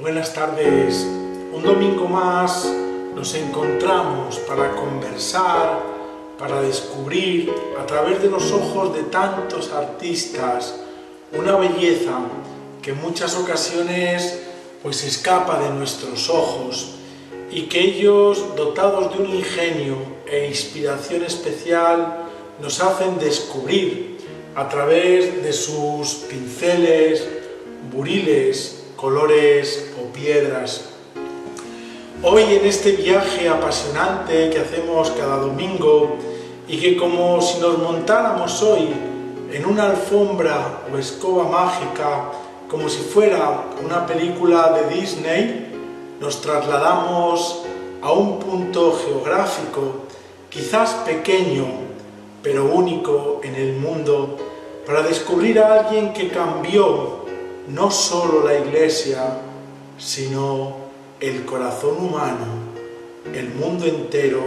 Buenas tardes. Un domingo más nos encontramos para conversar, para descubrir a través de los ojos de tantos artistas una belleza que en muchas ocasiones escapa de nuestros ojos y que ellos, dotados de un ingenio e inspiración especial, nos hacen descubrir a través de sus pinceles, buriles, colores o piedras. Hoy, en este viaje apasionante que hacemos cada domingo y que, como si nos montáramos hoy en una alfombra o escoba mágica, como si fuera una película de Disney, nos trasladamos a un punto geográfico, quizás pequeño, pero único en el mundo, para descubrir a alguien que cambió no solo la Iglesia, sino el corazón humano, el mundo entero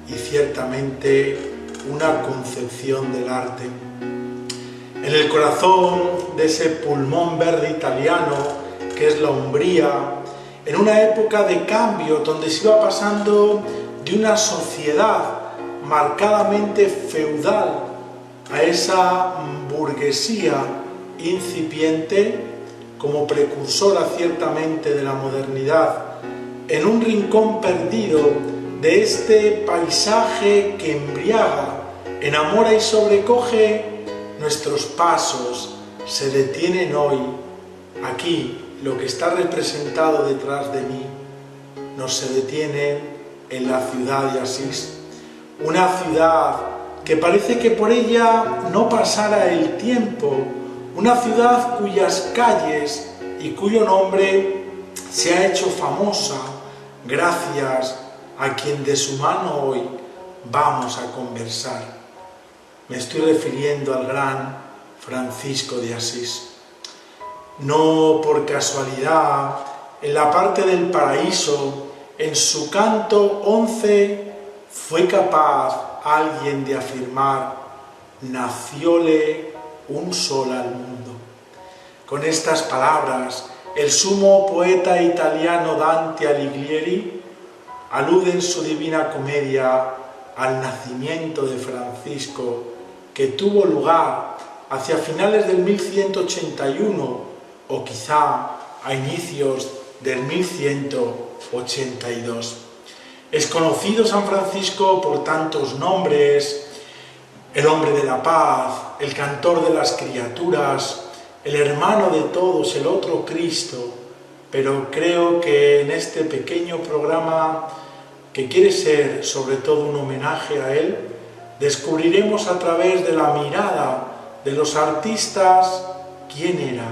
y ciertamente una concepción del arte. En el corazón de ese pulmón verde italiano que es la Umbría, en una época de cambio donde se iba pasando de una sociedad marcadamente feudal a esa burguesía incipiente, como precursora ciertamente de la modernidad, en un rincón perdido de este paisaje que embriaga, enamora y sobrecoge nuestros pasos, se detienen hoy. Aquí, lo que está representado detrás de mí, no se detiene en la ciudad de Asís, una ciudad que parece que por ella no pasara el tiempo, una ciudad cuyas calles y cuyo nombre se ha hecho famosa gracias a quien de su mano hoy vamos a conversar. Me estoy refiriendo al gran Francisco de Asís. No por casualidad, en la parte del paraíso, en su canto 11, fue capaz alguien de afirmar: nacióle un sol al mundo. Con estas palabras, el sumo poeta italiano Dante Alighieri alude en su Divina Comedia al nacimiento de Francisco, que tuvo lugar hacia finales del 1181 o quizá a inicios del 1182. Es conocido San Francisco por tantos nombres: el hombre de la paz, el cantor de las criaturas, el hermano de todos, el otro Cristo. Pero creo que en este pequeño programa, que quiere ser sobre todo un homenaje a él, descubriremos a través de la mirada de los artistas quién era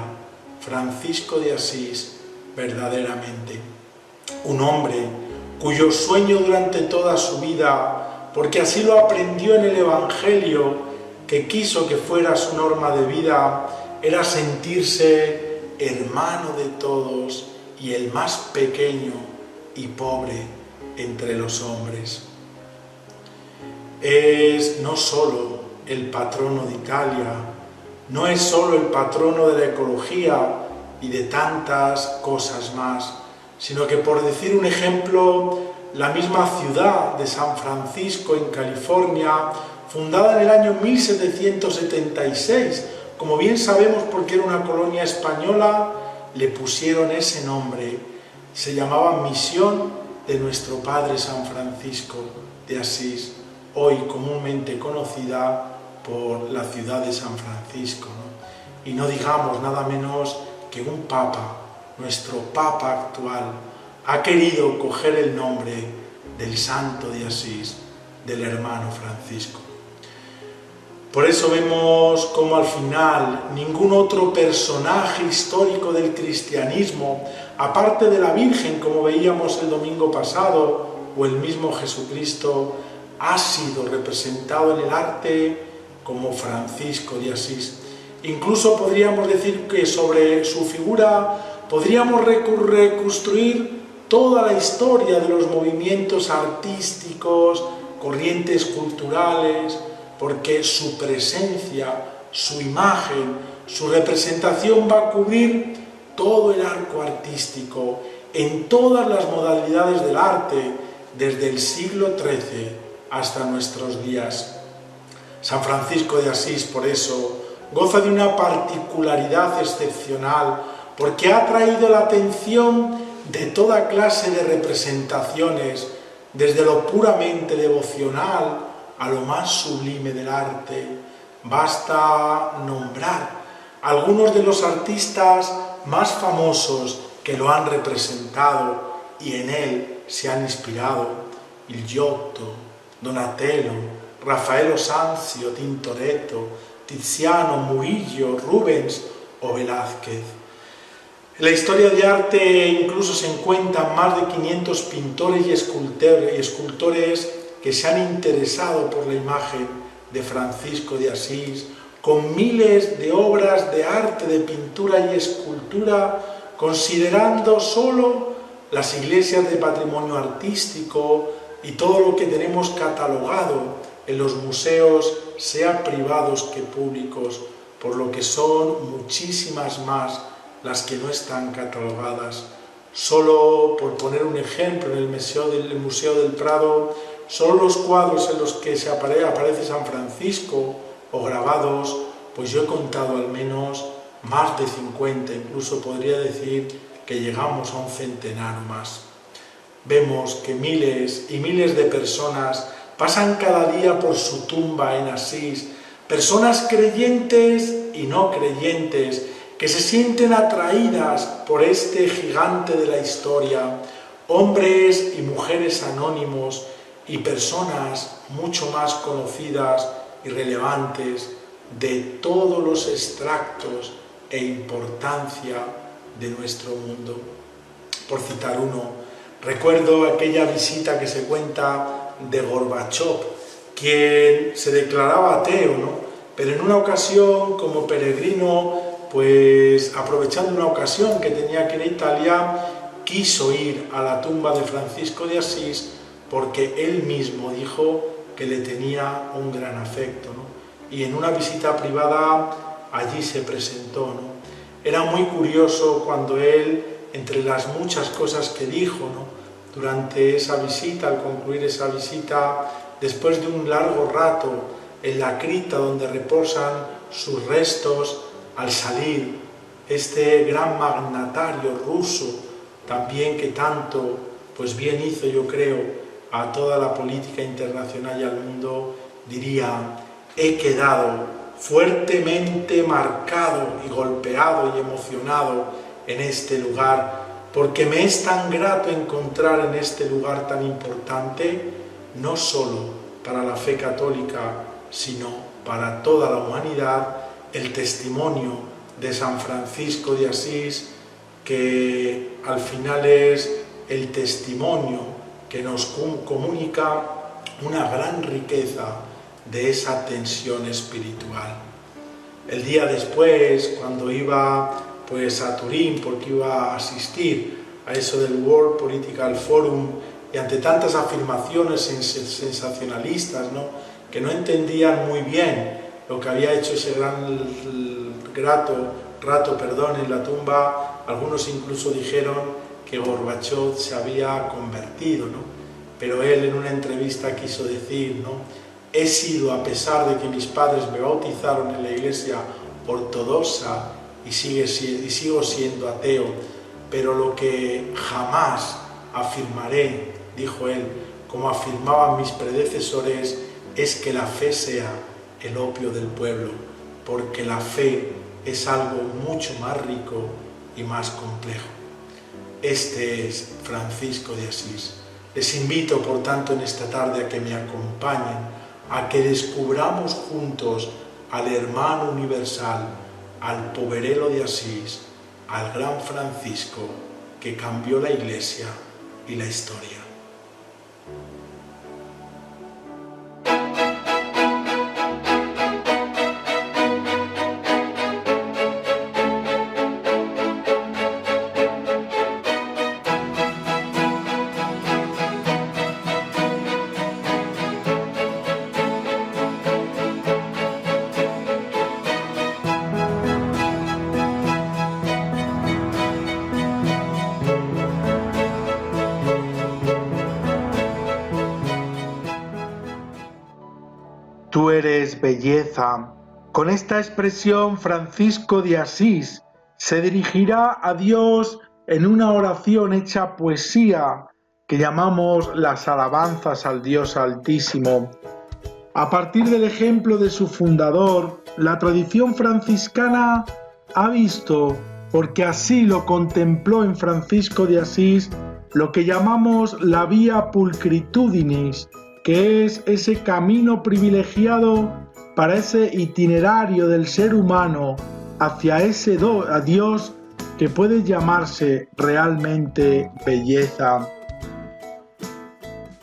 Francisco de Asís verdaderamente. Un hombre cuyo sueño durante toda su vida, porque así lo aprendió en el Evangelio, que quiso que fuera su norma de vida, era sentirse hermano de todos y el más pequeño y pobre entre los hombres. Es no solo el patrono de Italia, no es solo el patrono de la ecología y de tantas cosas más, sino que, por decir un ejemplo, la misma ciudad de San Francisco en California, fundada en el año 1776, como bien sabemos porque era una colonia española, le pusieron ese nombre. Se llamaba Misión de nuestro Padre San Francisco de Asís, hoy comúnmente conocida por la ciudad de San Francisco, ¿no? Y no digamos nada menos que un papa, nuestro papa actual, ha querido coger el nombre del santo de Asís, del hermano Francisco. Por eso vemos como al final ningún otro personaje histórico del cristianismo, aparte de la Virgen, como veíamos el domingo pasado, o el mismo Jesucristo, ha sido representado en el arte como Francisco de Asís. Incluso podríamos decir que sobre su figura podríamos reconstruir toda la historia de los movimientos artísticos, corrientes culturales, porque su presencia, su imagen, su representación va a cubrir todo el arco artístico, en todas las modalidades del arte, desde el siglo XIII hasta nuestros días. San Francisco de Asís, por eso, goza de una particularidad excepcional, porque ha atraído la atención de toda clase de representaciones, desde lo puramente devocional a lo más sublime del arte. Basta nombrar algunos de los artistas más famosos que lo han representado y en él se han inspirado: il Giotto, Donatello, Raffaello Sanzio, Tintoretto, Tiziano, Murillo, Rubens o Velázquez. En la historia de arte incluso se encuentran más de 500 pintores y escultores que se han interesado por la imagen de Francisco de Asís, con miles de obras de arte, de pintura y escultura, considerando solo las iglesias de patrimonio artístico y todo lo que tenemos catalogado en los museos, sea privados que públicos, por lo que son muchísimas más las que no están catalogadas. Solo por poner un ejemplo, en el Museo del Prado, solo los cuadros en los que aparece San Francisco o grabados, pues yo he contado al menos más de 50, incluso podría decir que llegamos a un centenar o más. Vemos que miles y miles de personas pasan cada día por su tumba en Asís, personas creyentes y no creyentes, que se sienten atraídas por este gigante de la historia, hombres y mujeres anónimos y personas mucho más conocidas y relevantes de todos los extractos e importancia de nuestro mundo. Por citar uno, recuerdo aquella visita que se cuenta de Gorbachov, quien se declaraba ateo, ¿no? Pero en una ocasión, como peregrino, pues aprovechando una ocasión que tenía que ir a Italia, quiso ir a la tumba de Francisco de Asís porque él mismo dijo que le tenía un gran afecto, ¿no? Y en una visita privada allí se presentó, ¿no? Era muy curioso cuando él, entre las muchas cosas que dijo, ¿no?, durante esa visita, al concluir esa visita, después de un largo rato en la cripta donde reposan sus restos, al salir, este gran magnatario ruso, también que tanto, pues bien hizo, yo creo, a toda la política internacional y al mundo, diría: he quedado fuertemente marcado y golpeado y emocionado en este lugar, porque me es tan grato encontrar en este lugar tan importante, no solo para la fe católica, sino para toda la humanidad, el testimonio de San Francisco de Asís, que al final es el testimonio que nos comunica una gran riqueza de esa tensión espiritual. El día después, cuando iba pues a Turín, porque iba a asistir a eso del World Political Forum, y ante tantas afirmaciones sensacionalistas, ¿no?, que no entendían muy bien lo que había hecho ese gran rato en la tumba, algunos incluso dijeron que Gorbachov se había convertido, ¿no? Pero él en una entrevista quiso decir, ¿no?: he sido, a pesar de que mis padres me bautizaron en la iglesia ortodoxa y sigo siendo ateo, pero lo que jamás afirmaré, dijo él, como afirmaban mis predecesores, es que la fe sea el opio del pueblo, porque la fe es algo mucho más rico y más complejo. Este es Francisco de Asís. Les invito, por tanto, en esta tarde a que me acompañen, a que descubramos juntos al hermano universal, al poverello de Asís, al gran Francisco que cambió la Iglesia y la historia. tú eres belleza. Con esta expresión, Francisco de Asís se dirigirá a Dios en una oración hecha poesía que llamamos las alabanzas al Dios Altísimo. A partir del ejemplo de su fundador, la tradición franciscana ha visto, porque así lo contempló en Francisco de Asís, lo que llamamos la vía pulcritudinis, que es ese camino privilegiado para ese itinerario del ser humano hacia ese a Dios que puede llamarse realmente belleza.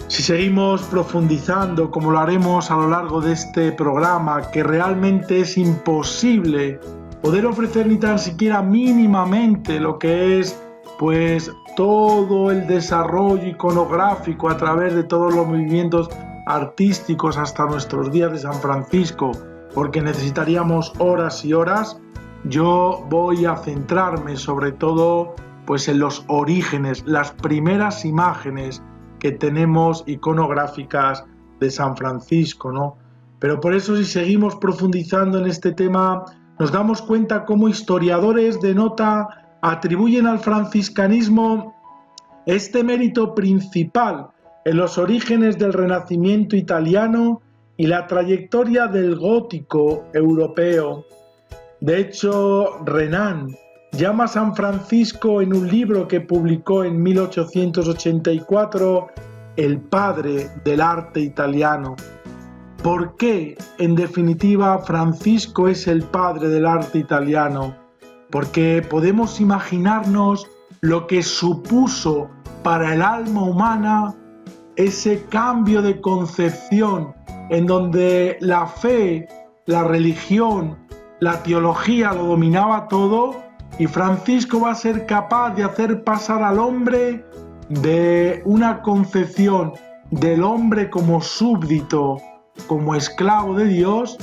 Si seguimos profundizando, como lo haremos a lo largo de este programa, que realmente es imposible poder ofrecer ni tan siquiera mínimamente lo que es, pues, todo el desarrollo iconográfico a través de todos los movimientos artísticos hasta nuestros días de San Francisco, porque necesitaríamos horas y horas, yo voy a centrarme sobre todo, pues, en los orígenes, las primeras imágenes que tenemos iconográficas de San Francisco, ¿no? Pero por eso, si seguimos profundizando en este tema, nos damos cuenta cómo historiadores de nota atribuyen al franciscanismo este mérito principal en los orígenes del Renacimiento italiano y la trayectoria del gótico europeo. De hecho, Renan llama a San Francisco en un libro que publicó en 1884 el padre del arte italiano. ¿Por qué, en definitiva, Francisco es el padre del arte italiano? Porque podemos imaginarnos lo que supuso para el alma humana ese cambio de concepción en donde la fe, la religión, la teología lo dominaba todo, y Francisco va a ser capaz de hacer pasar al hombre de una concepción del hombre como súbdito, como esclavo de Dios,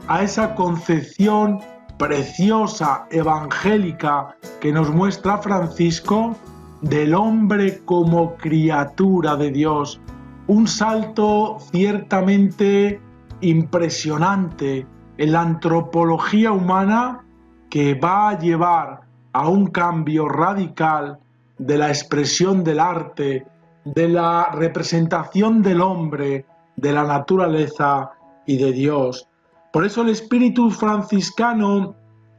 a esa concepción preciosa, evangélica, que nos muestra Francisco, del hombre como criatura de Dios. Un salto ciertamente impresionante en la antropología humana, que va a llevar a un cambio radical de la expresión del arte, de la representación del hombre, de la naturaleza y de Dios. Por eso el espíritu franciscano,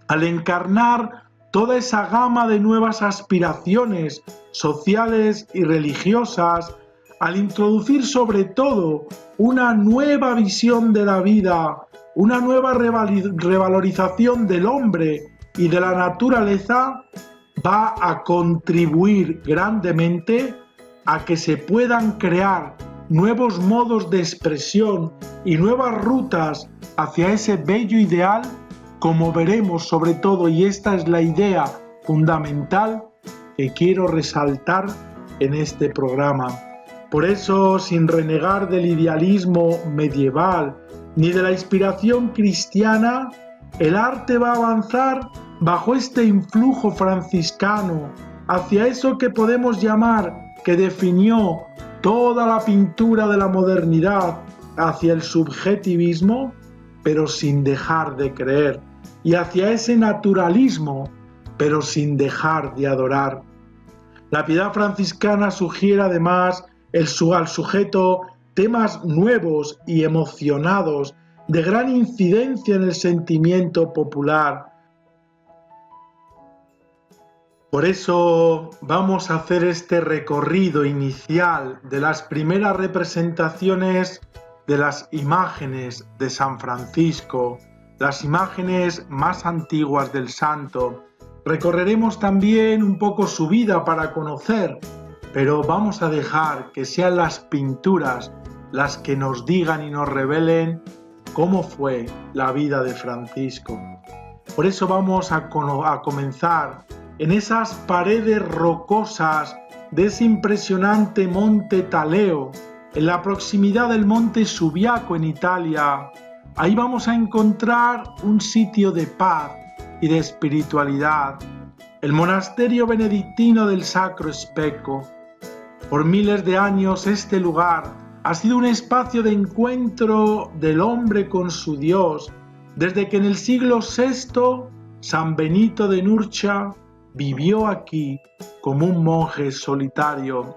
al encarnar toda esa gama de nuevas aspiraciones sociales y religiosas, al introducir sobre todo una nueva visión de la vida, una nueva revalorización del hombre y de la naturaleza, va a contribuir grandemente a que se puedan crear nuevos modos de expresión y nuevas rutas hacia ese bello ideal, como veremos sobre todo, y esta es la idea fundamental que quiero resaltar en este programa. Por eso, sin renegar del idealismo medieval ni de la inspiración cristiana, el arte va a avanzar bajo este influjo franciscano hacia eso que podemos llamar, que definió toda la pintura de la modernidad, hacia el subjetivismo, pero sin dejar de creer, y hacia ese naturalismo, pero sin dejar de adorar. La piedad franciscana sugiere además al sujeto temas nuevos y emocionados, de gran incidencia en el sentimiento popular. Por eso vamos a hacer este recorrido inicial de las primeras representaciones de las imágenes de San Francisco, las imágenes más antiguas del santo. Recorreremos también un poco su vida para conocer, pero vamos a dejar que sean las pinturas las que nos digan y nos revelen cómo fue la vida de Francisco. Por eso vamos a comenzar en esas paredes rocosas de ese impresionante monte Taleo, en la proximidad del monte Subiaco en Italia. Ahí vamos a encontrar un sitio de paz y de espiritualidad, el monasterio benedictino del Sacro Specco. Por miles de años este lugar Ha sido un espacio de encuentro del hombre con su Dios, desde que en el siglo VI San Benito de Nurcia vivió aquí como un monje solitario.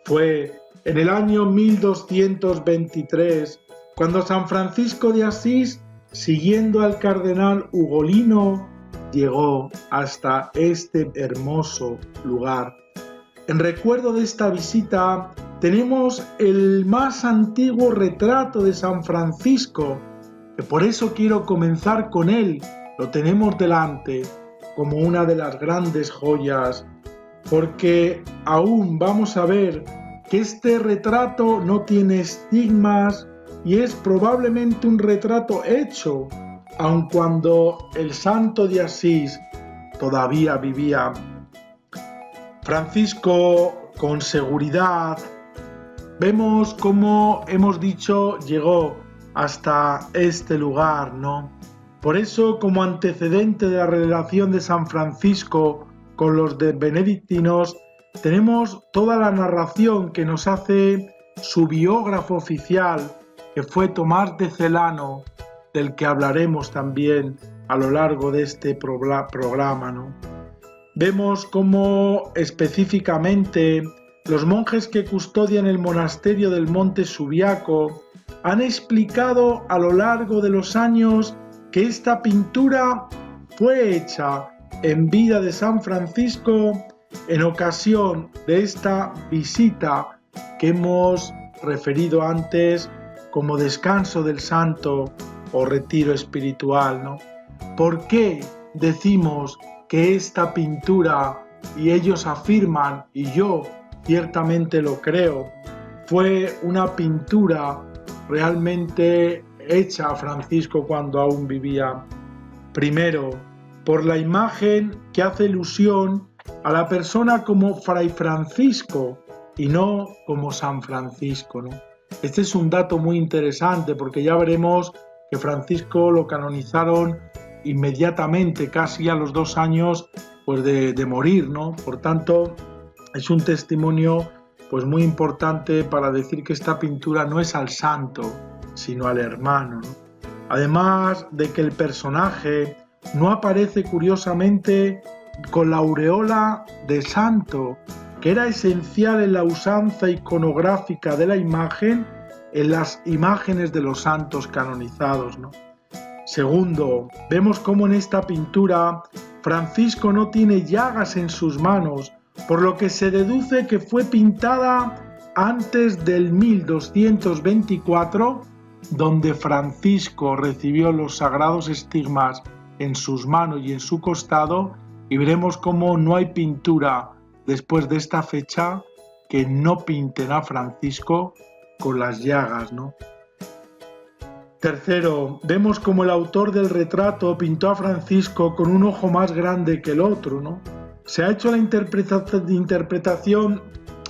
Fue en el año 1223 cuando San Francisco de Asís, siguiendo al cardenal Ugolino, llegó hasta este hermoso lugar. En recuerdo de esta visita tenemos el más antiguo retrato de San Francisco, que por eso quiero comenzar con él. Lo tenemos delante como una de las grandes joyas, porque aún vamos a ver que este retrato no tiene estigmas y es probablemente un retrato hecho, aun cuando el santo de Asís todavía vivía. Francisco, con seguridad, vemos cómo hemos dicho, llegó hasta este lugar, ¿no? Por eso, como antecedente de la relación de San Francisco con los benedictinos, tenemos toda la narración que nos hace su biógrafo oficial, que fue Tomás de Celano, del que hablaremos también a lo largo de este programa, ¿no? Vemos cómo específicamente los monjes que custodian el monasterio del Monte Subiaco han explicado a lo largo de los años que esta pintura fue hecha en vida de San Francisco en ocasión de esta visita que hemos referido antes como descanso del santo o retiro espiritual, ¿no? ¿Por qué decimos que esta pintura, y ellos afirman, y yo ciertamente lo creo, fue una pintura realmente hecha a Francisco cuando aún vivía? Primero, por la imagen que hace ilusión a la persona como Fray Francisco y no como San Francisco, ¿no? Este es un dato muy interesante porque ya veremos que Francisco lo canonizaron inmediatamente, casi a los 2 años pues de morir, ¿no? Por tanto, es un testimonio pues muy importante para decir que esta pintura no es al santo, sino al hermano, ¿no? Además de que el personaje no aparece curiosamente con la aureola de santo, que era esencial en la usanza iconográfica de la imagen, en las imágenes de los santos canonizados, ¿no? Segundo, vemos cómo en esta pintura Francisco no tiene llagas en sus manos, por lo que se deduce que fue pintada antes del 1224, donde Francisco recibió los sagrados estigmas en sus manos y en su costado, y veremos cómo no hay pintura después de esta fecha que no pinten a Francisco con las llagas, ¿no? Tercero, vemos como el autor del retrato pintó a Francisco con un ojo más grande que el otro, ¿no? Se ha hecho la interpretación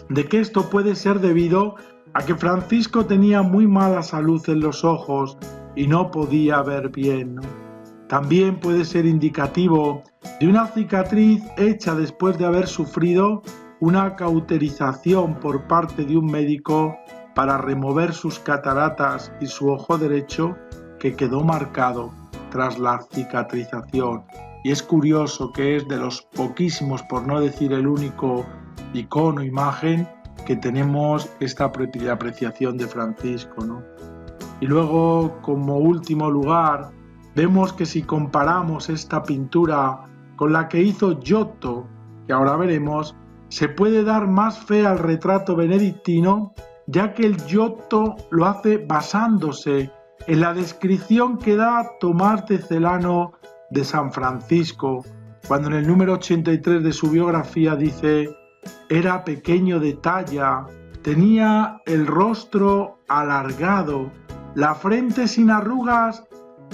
de que esto puede ser debido a que Francisco tenía muy mala salud en los ojos y no podía ver bien, ¿no? También puede ser indicativo de una cicatriz hecha después de haber sufrido una cauterización por parte de un médico para remover sus cataratas y su ojo derecho, que quedó marcado tras la cicatrización. Y es curioso que es de los poquísimos, por no decir el único icono, imagen, que tenemos esta apreciación de Francisco, ¿no? Y luego, como último lugar, vemos que si comparamos esta pintura con la que hizo Giotto, que ahora veremos, se puede dar más fe al retrato benedictino, ya que el Giotto lo hace basándose en la descripción que da Tomás de Celano de San Francisco, cuando en el número 83 de su biografía dice: era pequeño de talla, tenía el rostro alargado, la frente sin arrugas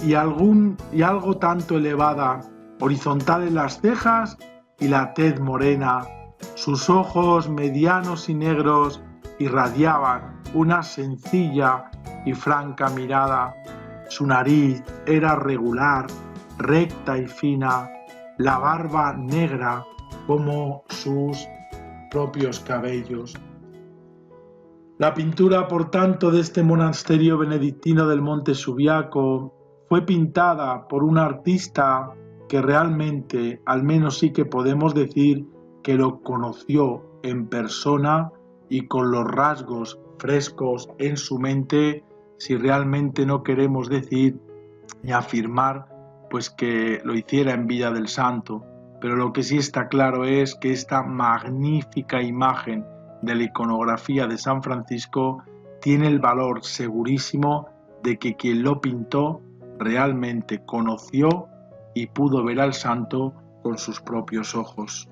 y algo tanto elevada, horizontal en las cejas y la tez morena. Sus ojos medianos y negros irradiaban una sencilla y franca mirada. Su nariz era regular, recta y fina, la barba negra como sus propios cabellos. La pintura, por tanto, de este monasterio benedictino del Monte Subiaco fue pintada por un artista que realmente, al menos sí que podemos decir, que lo conoció en persona y con los rasgos frescos en su mente, si realmente no queremos decir ni afirmar pues que lo hiciera en Villa del Santo. Pero lo que sí está claro es que esta magnífica imagen de la iconografía de San Francisco tiene el valor segurísimo de que quien lo pintó realmente conoció y pudo ver al santo con sus propios ojos.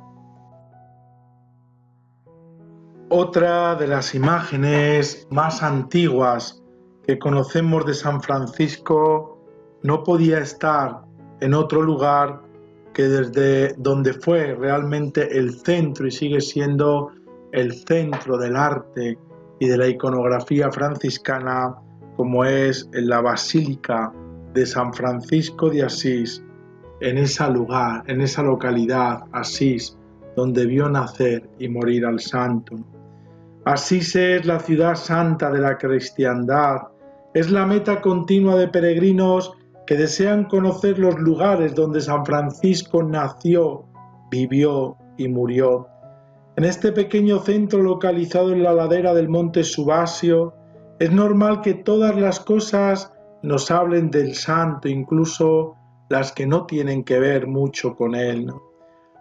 Otra de las imágenes más antiguas que conocemos de San Francisco no podía estar en otro lugar que desde donde fue realmente el centro y sigue siendo el centro del arte y de la iconografía franciscana, como es en la Basílica de San Francisco de Asís, en ese lugar, en esa localidad, Asís, donde vio nacer y morir al santo. Asís es la ciudad santa de la cristiandad, es la meta continua de peregrinos que desean conocer los lugares donde San Francisco nació, vivió y murió. En este pequeño centro localizado en la ladera del monte Subasio, es normal que todas las cosas nos hablen del santo, incluso las que no tienen que ver mucho con él.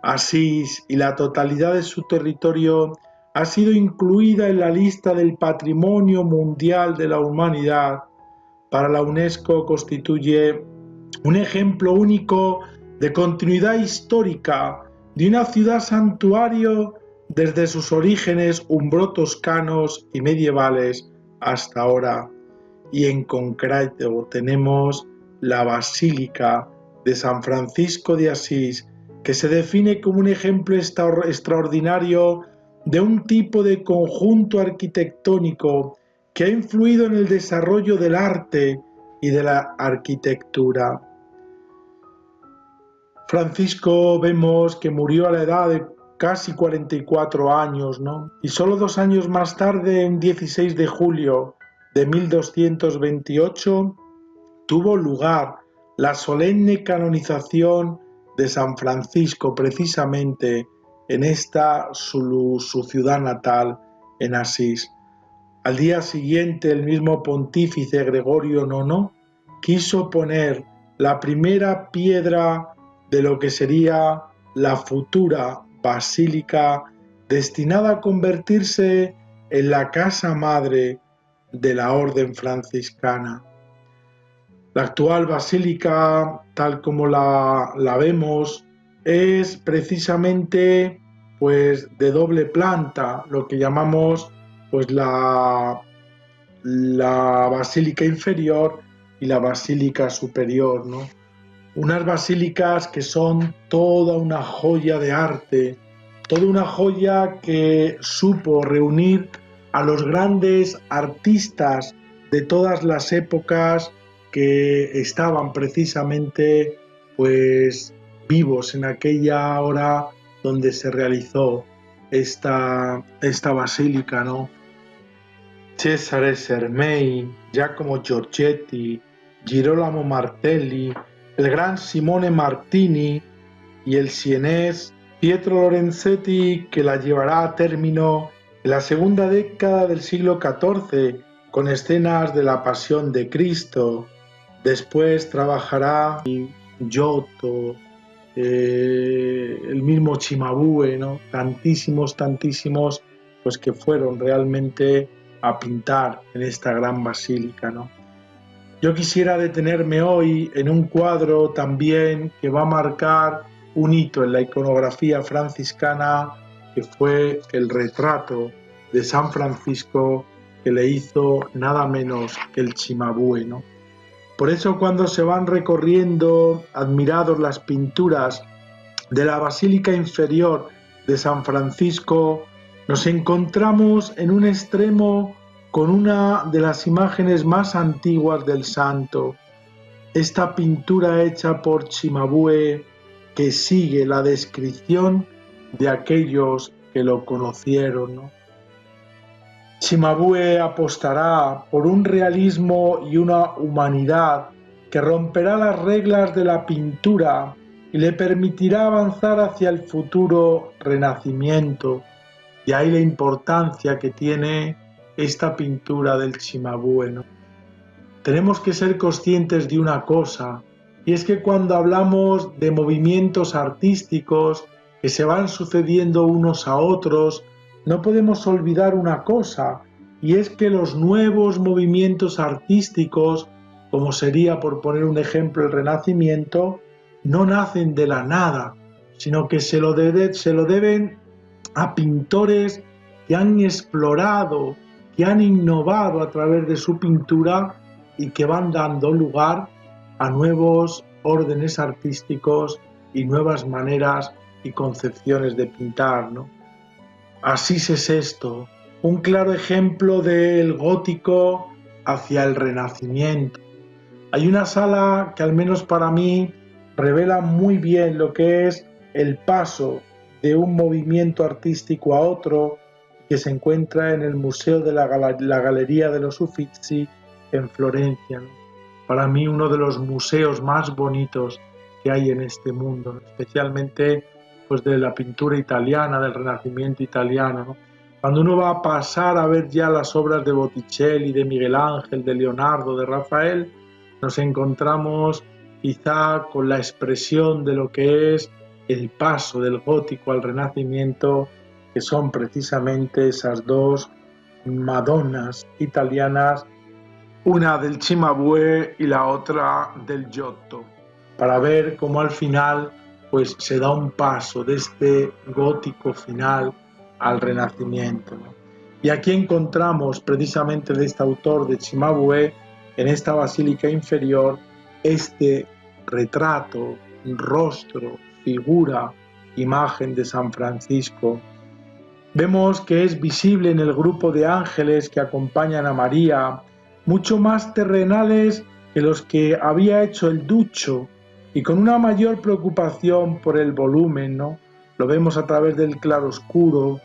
Asís y la totalidad de su territorio ha sido incluida en la lista del Patrimonio Mundial de la Humanidad. Para la UNESCO constituye un ejemplo único de continuidad histórica de una ciudad santuario desde sus orígenes umbro-toscanos y medievales hasta ahora. Y en concreto tenemos la Basílica de San Francisco de Asís, que se define como un ejemplo extraordinario de un tipo de conjunto arquitectónico que ha influido en el desarrollo del arte y de la arquitectura. Francisco vemos que murió a la edad de casi 44 años, ¿no? Y solo 2 años más tarde, un 16 de julio de 1228, tuvo lugar la solemne canonización de San Francisco, precisamente en esta su ciudad natal, en Asís. Al día siguiente, el mismo pontífice Gregorio IX quiso poner la primera piedra de lo que sería la futura basílica destinada a convertirse en la casa madre de la orden franciscana. La actual basílica, tal como la vemos, es precisamente pues de doble planta, lo que llamamos pues la basílica inferior y la basílica superior, ¿no? Unas basílicas que son toda una joya de arte, toda una joya que supo reunir a los grandes artistas de todas las épocas que estaban precisamente pues vivos en aquella hora donde se realizó esta basílica, ¿no? Cesare Sermei, Giacomo Giorgetti, Girolamo Martelli, el gran Simone Martini y el sienés Pietro Lorenzetti, que la llevará a término en la segunda década del siglo XIV con escenas de la Pasión de Cristo. Después trabajará Giotto, el mismo Cimabue, ¿no? Tantísimos, pues que fueron realmente a pintar en esta gran basílica, ¿no? Yo quisiera detenerme hoy en un cuadro también que va a marcar un hito en la iconografía franciscana, que fue el retrato de San Francisco que le hizo nada menos que el Cimabue, ¿no? Por eso cuando se van recorriendo admirados las pinturas de la Basílica Inferior de San Francisco, nos encontramos en un extremo con una de las imágenes más antiguas del santo. Esta pintura hecha por Cimabue que sigue la descripción de aquellos que lo conocieron, ¿no? Cimabue apostará por un realismo y una humanidad que romperá las reglas de la pintura y le permitirá avanzar hacia el futuro renacimiento. De ahí la importancia que tiene esta pintura del Cimabue, ¿no? Tenemos que ser conscientes de una cosa, y es que cuando hablamos de movimientos artísticos que se van sucediendo unos a otros, no podemos olvidar una cosa, y es que los nuevos movimientos artísticos, como sería por poner un ejemplo el Renacimiento, no nacen de la nada, sino que se lo deben a pintores que han explorado, que han innovado a través de su pintura y que van dando lugar a nuevos órdenes artísticos y nuevas maneras y concepciones de pintar, ¿no? Así es esto, un claro ejemplo del gótico hacia el renacimiento. Hay una sala que al menos para mí revela muy bien lo que es el paso de un movimiento artístico a otro, que se encuentra en el Museo de la Galería de los Uffizi en Florencia, ¿no? Para mí uno de los museos más bonitos que hay en este mundo, ¿no? Especialmente pues de la pintura italiana, del Renacimiento italiano, ¿no? Cuando uno va a pasar a ver ya las obras de Botticelli, de Miguel Ángel, de Leonardo, de Rafael, nos encontramos quizá con la expresión de lo que es el paso del gótico al renacimiento, que son precisamente esas dos Madonas italianas, una del Cimabue y la otra del Giotto, para ver cómo al final pues se da un paso de este gótico final al renacimiento, ¿no? Y aquí encontramos precisamente de este autor de Cimabue, en esta basílica inferior, este retrato, rostro, figura, imagen de San Francisco. Vemos que es visible en el grupo de ángeles que acompañan a María, mucho más terrenales que los que había hecho el Duccio, y con una mayor preocupación por el volumen, ¿no? Lo vemos a través del claroscuro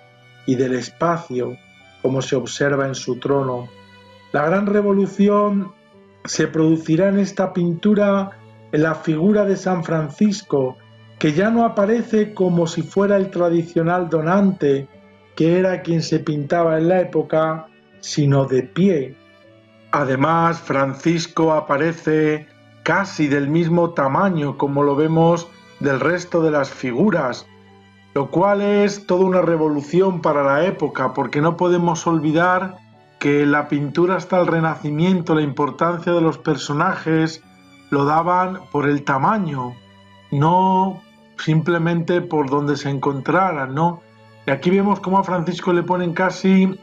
y del espacio, como se observa en su trono. La gran revolución se producirá en esta pintura en la figura de San Francisco, que ya no aparece como si fuera el tradicional donante, que era quien se pintaba en la época, sino de pie. Además, Francisco aparece casi del mismo tamaño como lo vemos del resto de las figuras, lo cual es toda una revolución para la época, porque no podemos olvidar que la pintura hasta el Renacimiento, la importancia de los personajes, lo daban por el tamaño, no simplemente por donde se encontraran, ¿no? Y aquí vemos cómo a Francisco le ponen casi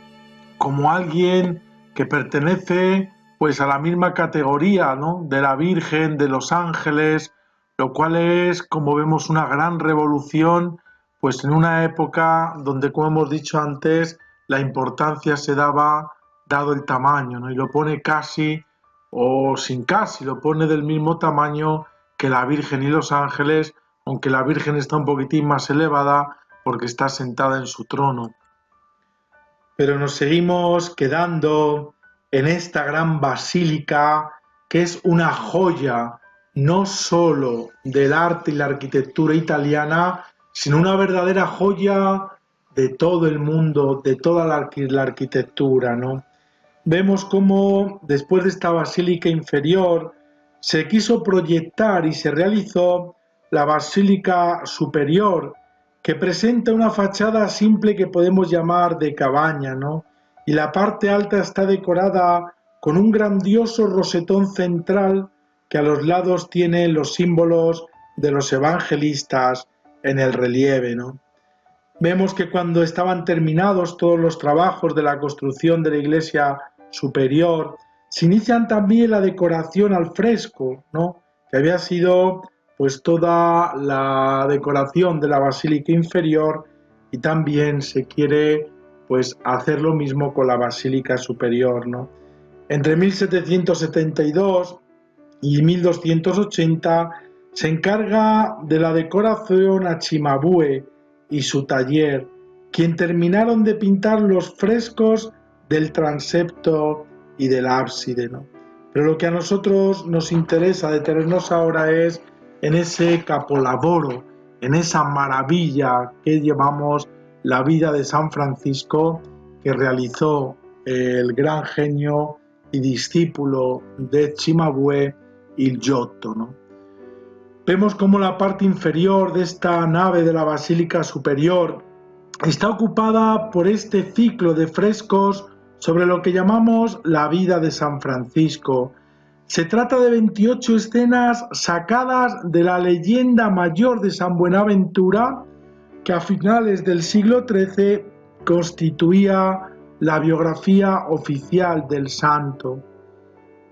como alguien que pertenece pues a la misma categoría, ¿no? De la Virgen, de los ángeles, lo cual es, como vemos, una gran revolución, pues en una época donde, como hemos dicho antes, la importancia se daba dado el tamaño, ¿no? Y lo pone casi, o sin casi, lo pone del mismo tamaño que la Virgen y los ángeles, aunque la Virgen está un poquitín más elevada porque está sentada en su trono. Pero nos seguimos quedando en esta gran basílica que es una joya no solo del arte y la arquitectura italiana, sino una verdadera joya de todo el mundo, de toda la arquitectura, ¿no? Vemos cómo después de esta basílica inferior se quiso proyectar y se realizó la basílica superior, que presenta una fachada simple que podemos llamar de cabaña, ¿no? Y la parte alta está decorada con un grandioso rosetón central que a los lados tiene los símbolos de los evangelistas en el relieve, ¿no? Vemos que cuando estaban terminados todos los trabajos de la construcción de la iglesia superior, se inician también la decoración al fresco, ¿no? Que había sido pues toda la decoración de la basílica inferior, y también se quiere pues hacer lo mismo con la basílica superior, ¿no? Entre 1772 y 1280 se encarga de la decoración a Cimabue y su taller, quien terminaron de pintar los frescos del transepto y del ábside, ¿no? Pero lo que a nosotros nos interesa detenernos ahora es en ese capolavoro, en esa maravilla que llevamos la vida de San Francisco que realizó el gran genio y discípulo de Cimabue, il Giotto, ¿no? Vemos cómo la parte inferior de esta nave de la Basílica Superior está ocupada por este ciclo de frescos sobre lo que llamamos la vida de San Francisco. Se trata de 28 escenas sacadas de la leyenda mayor de San Buenaventura, que a finales del siglo XIII constituía la biografía oficial del santo.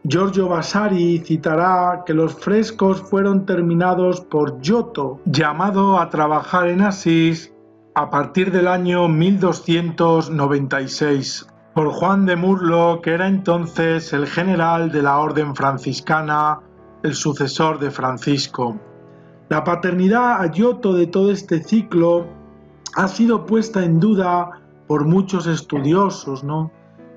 Giorgio Vasari citará que los frescos fueron terminados por Giotto, llamado a trabajar en Asís a partir del año 1296, por Juan de Murlo, que era entonces el general de la orden franciscana, el sucesor de Francisco. La paternidad a Giotto de todo este ciclo ha sido puesta en duda por muchos estudiosos, ¿no?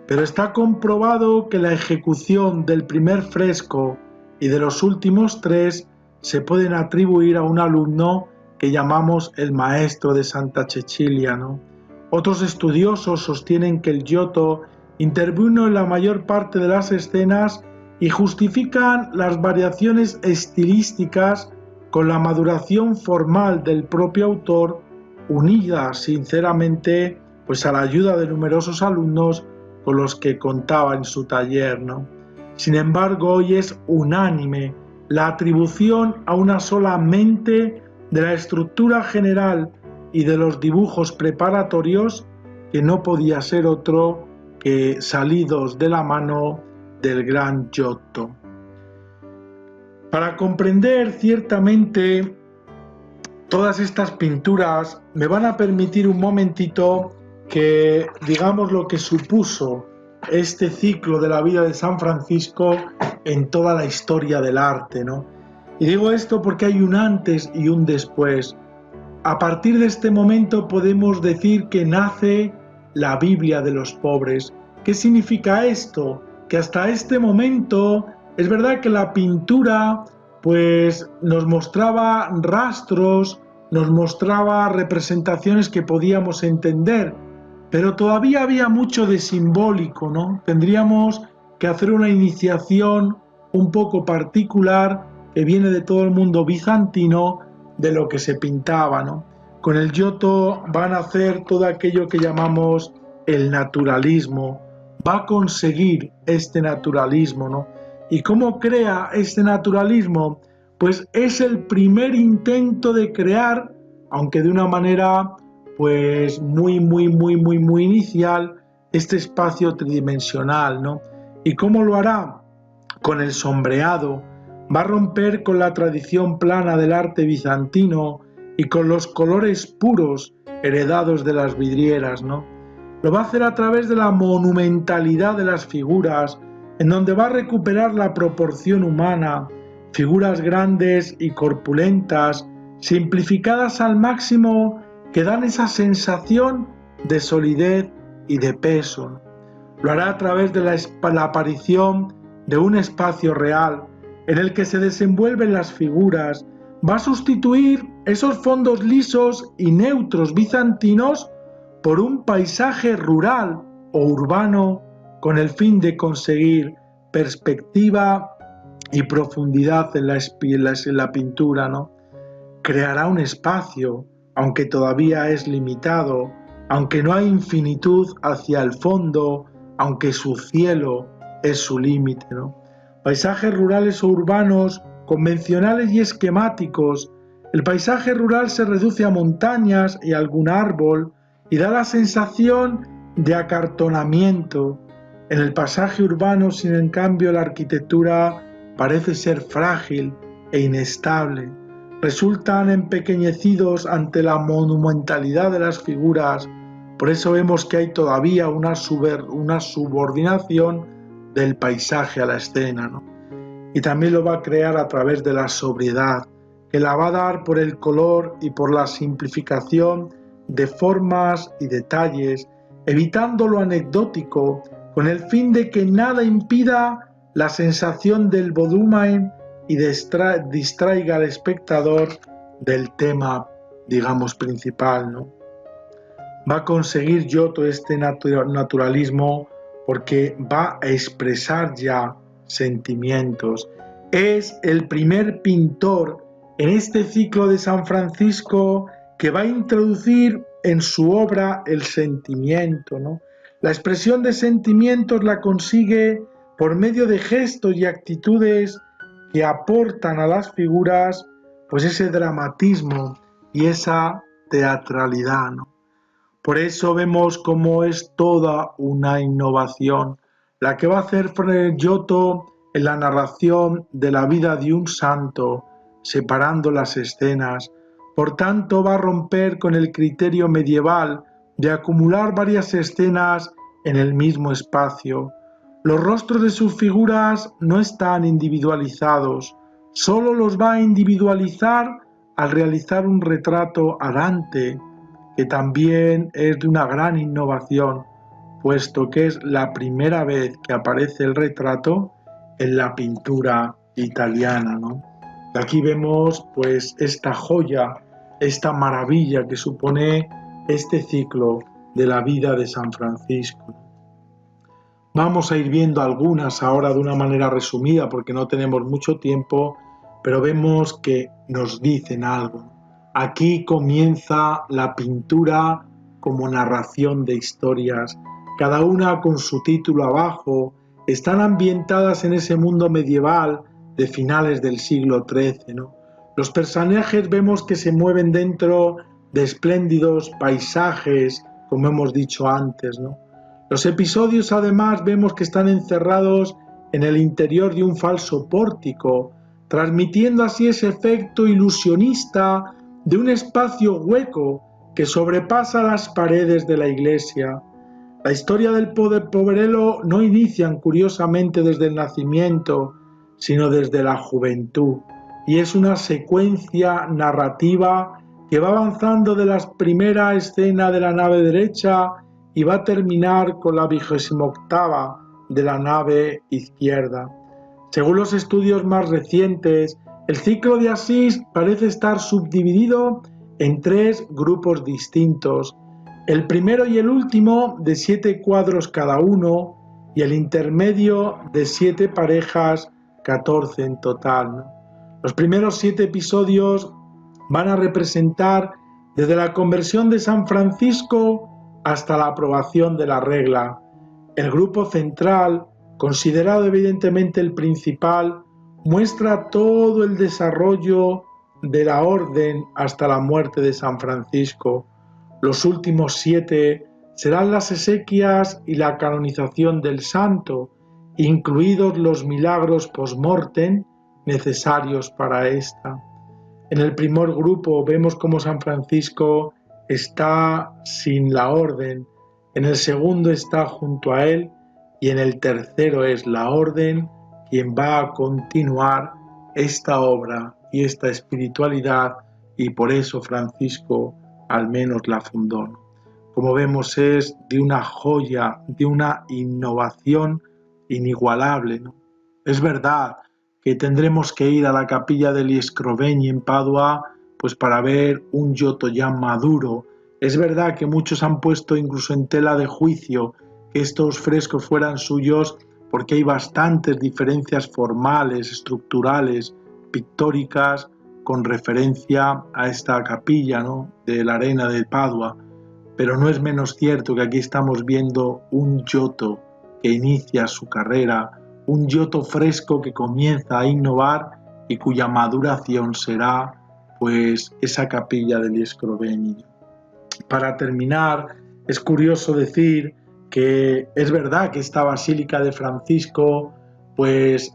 Pero está comprobado que la ejecución del primer fresco y de los últimos 3 se pueden atribuir a un alumno que llamamos el maestro de Santa Cecilia, ¿no? Otros estudiosos sostienen que el Giotto intervino en la mayor parte de las escenas y justifican las variaciones estilísticas con la maduración formal del propio autor, unida sinceramente pues a la ayuda de numerosos alumnos con los que contaba en su taller, ¿no? Sin embargo, hoy es unánime la atribución a una sola mente de la estructura general y de los dibujos preparatorios, que no podía ser otro que salidos de la mano del gran Giotto. Para comprender ciertamente todas estas pinturas, me van a permitir un momentito que digamos lo que supuso este ciclo de la vida de San Francisco en toda la historia del arte, ¿no? Y digo esto porque hay un antes y un después. A partir de este momento podemos decir que nace la Biblia de los pobres. ¿Qué significa esto? Que hasta este momento es verdad que la pintura pues nos mostraba rastros, nos mostraba representaciones que podíamos entender, pero todavía había mucho de simbólico, ¿no? Tendríamos que hacer una iniciación un poco particular que viene de todo el mundo bizantino de lo que se pintaba, ¿no? Con el Giotto van a hacer todo aquello que llamamos el naturalismo, va a conseguir este naturalismo, ¿no? ¿Y cómo crea este naturalismo? Pues es el primer intento de crear, aunque de una manera pues muy inicial, este espacio tridimensional, ¿no? ¿Y cómo lo hará? Con el sombreado. Va a romper con la tradición plana del arte bizantino y con los colores puros heredados de las vidrieras, ¿no? Lo va a hacer a través de la monumentalidad de las figuras, en donde va a recuperar la proporción humana, figuras grandes y corpulentas, simplificadas al máximo, que dan esa sensación de solidez y de peso. Lo hará a través de la aparición de un espacio real, en el que se desenvuelven las figuras. Va a sustituir esos fondos lisos y neutros bizantinos por un paisaje rural o urbano, con el fin de conseguir perspectiva y profundidad en la pintura, ¿no? Creará un espacio, aunque todavía es limitado, aunque no hay infinitud hacia el fondo, aunque su cielo es su límite, ¿no? Paisajes rurales o urbanos, convencionales y esquemáticos. El paisaje rural se reduce a montañas y algún árbol y da la sensación de acartonamiento. En el paisaje urbano, sin en cambio, la arquitectura parece ser frágil e inestable. Resultan empequeñecidos ante la monumentalidad de las figuras. Por eso vemos que hay todavía una subordinación del paisaje a la escena, ¿no? Y también lo va a crear a través de la sobriedad, que la va a dar por el color y por la simplificación de formas y detalles evitando lo anecdótico, con el fin de que nada impida la sensación del volumen y distraiga al espectador del tema, digamos, principal, ¿no? Va a conseguir Giotto este naturalismo porque va a expresar ya sentimientos. Es el primer pintor en este ciclo de San Francisco que va a introducir en su obra el sentimiento, ¿no? La expresión de sentimientos la consigue por medio de gestos y actitudes que aportan a las figuras pues ese dramatismo y esa teatralidad, ¿no? Por eso vemos cómo es toda una innovación la que va a hacer Giotto en la narración de la vida de un santo, separando las escenas. Por tanto, va a romper con el criterio medieval de acumular varias escenas en el mismo espacio. Los rostros de sus figuras no están individualizados, solo los va a individualizar al realizar un retrato a Dante, que también es de una gran innovación, puesto que es la primera vez que aparece el retrato en la pintura italiana, ¿no? Aquí vemos pues esta joya, esta maravilla que supone este ciclo de la vida de San Francisco. Vamos a ir viendo algunas ahora de una manera resumida porque no tenemos mucho tiempo, pero vemos que nos dicen algo. Aquí comienza la pintura como narración de historias, cada una con su título abajo, están ambientadas en ese mundo medieval de finales del siglo XIII, ¿no? Los personajes vemos que se mueven dentro de espléndidos paisajes, como hemos dicho antes, ¿no? Los episodios además vemos que están encerrados en el interior de un falso pórtico, transmitiendo así ese efecto ilusionista de un espacio hueco que sobrepasa las paredes de la iglesia. La historia del poverello no inicia curiosamente desde el nacimiento, sino desde la juventud, y es una secuencia narrativa que va avanzando de la primera escena de la nave derecha y va a terminar con la 28ª de la nave izquierda. Según los estudios más recientes, el ciclo de Asís parece estar subdividido en 3 grupos distintos, el primero y el último de 7 cuadros cada uno y el intermedio de 7 parejas, 14 en total, ¿no? Los primeros 7 episodios van a representar desde la conversión de San Francisco hasta la aprobación de la regla. El grupo central, considerado evidentemente el principal, muestra todo el desarrollo de la orden hasta la muerte de San Francisco. Los últimos 7 serán las exequias y la canonización del santo, incluidos los milagros post-mortem necesarios para esta. En el primer grupo vemos cómo San Francisco está sin la orden, en el segundo está junto a él y en el tercero es la orden quien va a continuar esta obra y esta espiritualidad, y por eso Francisco al menos la fundó. Como vemos, es de una joya, de una innovación inigualable, ¿no? Es verdad que tendremos que ir a la capilla degli Scrovegni en Padua pues para ver un Giotto ya maduro. Es verdad que muchos han puesto incluso en tela de juicio que estos frescos fueran suyos porque hay bastantes diferencias formales, estructurales, pictóricas con referencia a esta capilla, ¿no?, de la Arena de Padua, pero no es menos cierto que aquí estamos viendo un Giotto que inicia su carrera, un Giotto fresco que comienza a innovar y cuya maduración será pues esa capilla degli Scrovegni. Para terminar, es curioso decir que es verdad que esta Basílica de Francisco pues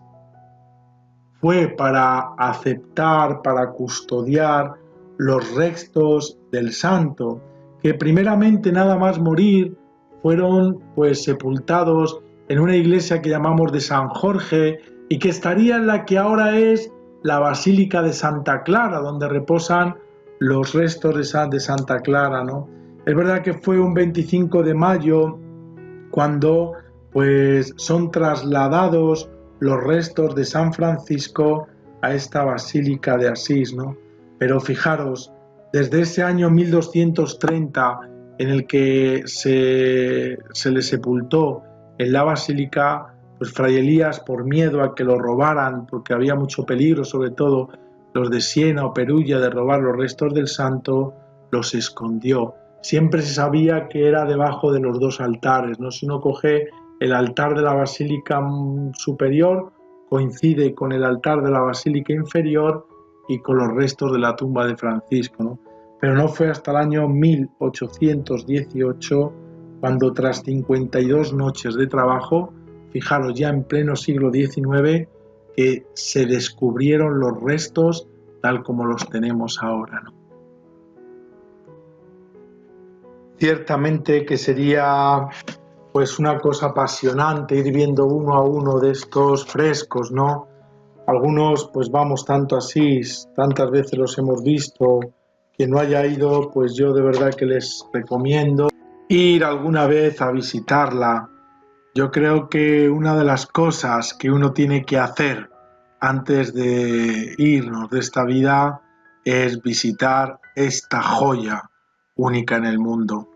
fue para aceptar, para custodiar los restos del santo, que primeramente nada más morir fueron pues sepultados en una iglesia que llamamos de San Jorge y que estaría en la que ahora es la Basílica de Santa Clara, donde reposan los restos de Santa Clara, ¿no? Es verdad que fue un 25 de mayo cuando pues son trasladados los restos de San Francisco a esta Basílica de Asís, ¿no? Pero fijaros, desde ese año 1230 en el que se le sepultó en la basílica, pues Fray Elías, por miedo a que lo robaran, porque había mucho peligro, sobre todo los de Siena o Perugia, de robar los restos del santo, los escondió. Siempre se sabía que era debajo de los dos altares, ¿no? Si uno coge el altar de la basílica superior, coincide con el altar de la basílica inferior y con los restos de la tumba de Francisco, ¿no? Pero no fue hasta el año 1818 cuando, tras 52 noches de trabajo, fijaros, ya en pleno siglo XIX, que se descubrieron los restos tal como los tenemos ahora, ¿no? Ciertamente que sería pues una cosa apasionante ir viendo uno a uno de estos frescos, ¿no? Algunos pues vamos tanto así, tantas veces los hemos visto, quien no haya ido, pues yo de verdad que les recomiendo ir alguna vez a visitarla. Yo creo que una de las cosas que uno tiene que hacer antes de irnos de esta vida es visitar esta joya única en el mundo.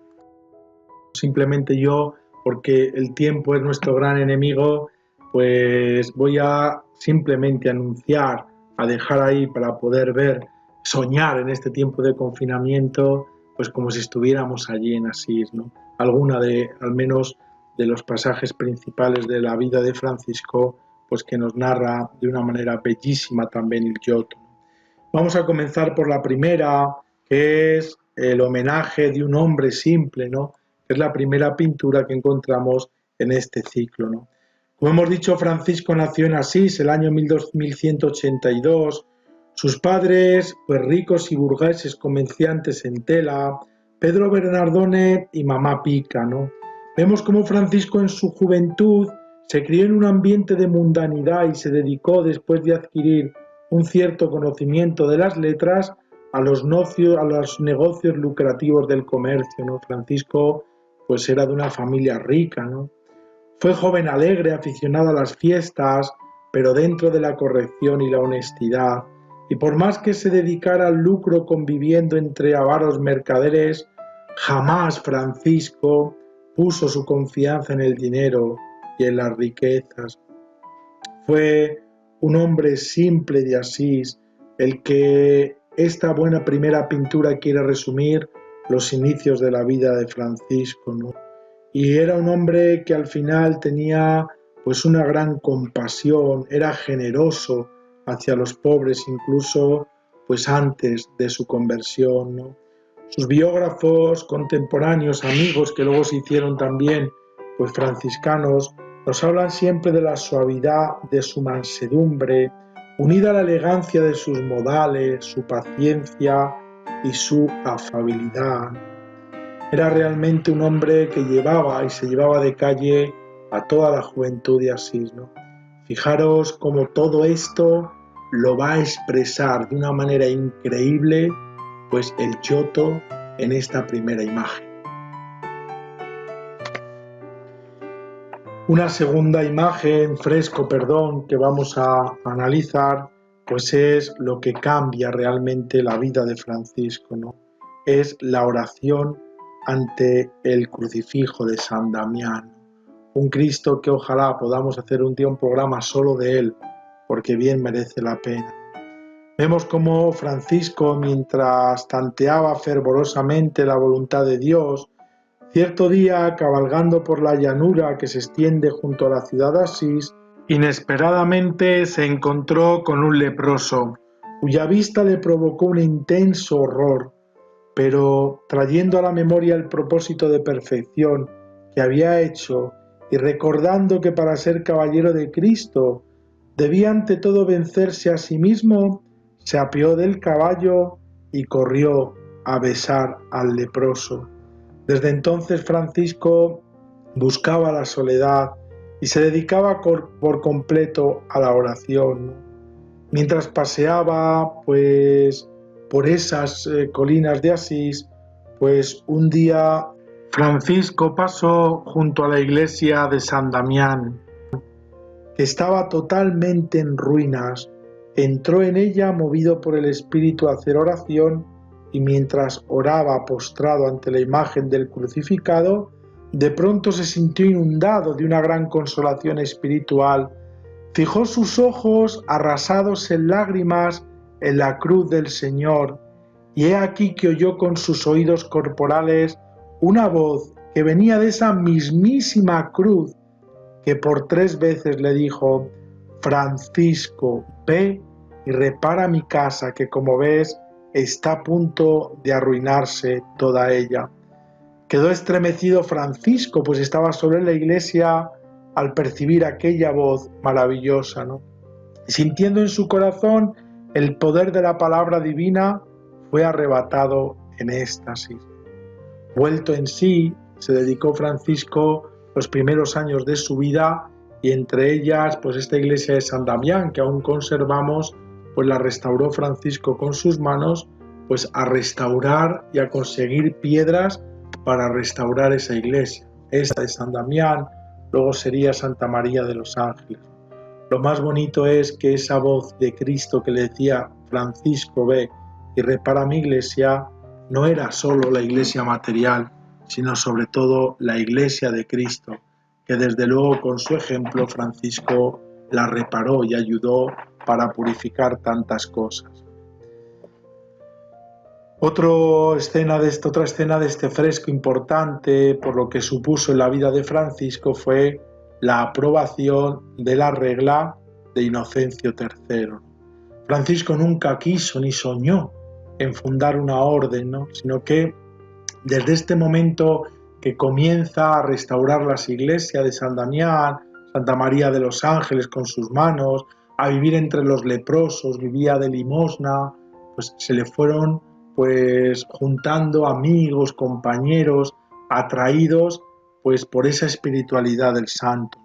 Simplemente yo, porque el tiempo es nuestro gran enemigo, pues voy a simplemente anunciar, a dejar ahí para poder ver, soñar en este tiempo de confinamiento, pues como si estuviéramos allí en Asís, ¿no? Alguna de, al menos, de los pasajes principales de la vida de Francisco, pues que nos narra de una manera bellísima también el Giotto. Vamos a comenzar por la primera, que es el homenaje de un hombre simple, ¿no? Es la primera pintura que encontramos en este ciclo, ¿no? Como hemos dicho, Francisco nació en Asís el año 1182. Sus padres, pues ricos y burgueses comerciantes en tela, Pedro Bernardone y mamá Pica, ¿no? Vemos cómo Francisco en su juventud se crió en un ambiente de mundanidad y se dedicó, después de adquirir un cierto conocimiento de las letras, a los negocios lucrativos del comercio, ¿no? Francisco pues era de una familia rica, ¿no? Fue joven alegre, aficionado a las fiestas, pero dentro de la corrección y la honestidad. Y por más que se dedicara al lucro conviviendo entre avaros mercaderes, jamás Francisco puso su confianza en el dinero y en las riquezas. Fue un hombre simple de Asís, el que esta buena primera pintura quiere resumir los inicios de la vida de Francisco, ¿no? Y era un hombre que al final tenía pues una gran compasión, era generoso hacia los pobres, incluso pues antes de su conversión, ¿no? Sus biógrafos contemporáneos, amigos que luego se hicieron también pues franciscanos, nos hablan siempre de la suavidad de su mansedumbre, unida a la elegancia de sus modales, su paciencia y su afabilidad. Era realmente un hombre que llevaba y se llevaba de calle a toda la juventud de Asís, ¿no? Fijaros cómo todo esto lo va a expresar de una manera increíble, pues el Giotto en esta primera imagen. Una segunda imagen, que vamos a analizar, pues es lo que cambia realmente la vida de Francisco, ¿no? Es la oración ante el crucifijo de San Damián. Un Cristo que ojalá podamos hacer un día un programa solo de él, porque bien merece la pena. Vemos cómo Francisco, mientras tanteaba fervorosamente la voluntad de Dios, cierto día, cabalgando por la llanura que se extiende junto a la ciudad de Asís, inesperadamente se encontró con un leproso, cuya vista le provocó un intenso horror, pero trayendo a la memoria el propósito de perfección que había hecho y recordando que para ser caballero de Cristo debía ante todo vencerse a sí mismo, se apeó del caballo y corrió a besar al leproso. Desde entonces Francisco buscaba la soledad y se dedicaba por completo a la oración, ¿no? Mientras paseaba pues por esas colinas de Asís, Pues un día Francisco pasó junto a la iglesia de San Damián, que estaba totalmente en ruinas. Entró en ella movido por el Espíritu a hacer oración, y mientras oraba postrado ante la imagen del crucificado, de pronto se sintió inundado de una gran consolación espiritual. Fijó sus ojos arrasados en lágrimas en la cruz del Señor, y he aquí que oyó con sus oídos corporales una voz que venía de esa mismísima cruz, que por 3 veces le dijo: Francisco, ve y repara mi casa, que como ves está a punto de arruinarse toda ella. Quedó estremecido Francisco, pues estaba solo en la iglesia al percibir aquella voz maravillosa, ¿no? Y sintiendo en su corazón el poder de la palabra divina, fue arrebatado en éxtasis. Vuelto en sí, se dedicó Francisco los primeros años de su vida, y entre ellas pues esta iglesia de San Damián, que aún conservamos, pues la restauró Francisco con sus manos, pues a restaurar y a conseguir piedras para restaurar esa iglesia. Esta de San Damián, luego sería Santa María de los Ángeles. Lo más bonito es que esa voz de Cristo que le decía: Francisco, ve y repara mi iglesia, no era solo la iglesia material, sino sobre todo la iglesia de Cristo, que desde luego con su ejemplo Francisco la reparó y ayudó para purificar tantas cosas. Otra escena de este fresco importante, por lo que supuso en la vida de Francisco, fue la aprobación de la regla de Inocencio III. Francisco nunca quiso ni soñó en fundar una orden, ¿no? Sino que desde este momento que comienza a restaurar las iglesias de San Damián, Santa María de los Ángeles con sus manos, a vivir entre los leprosos, vivía de limosna, pues se le fueron pues juntando amigos, compañeros, atraídos pues por esa espiritualidad del santo.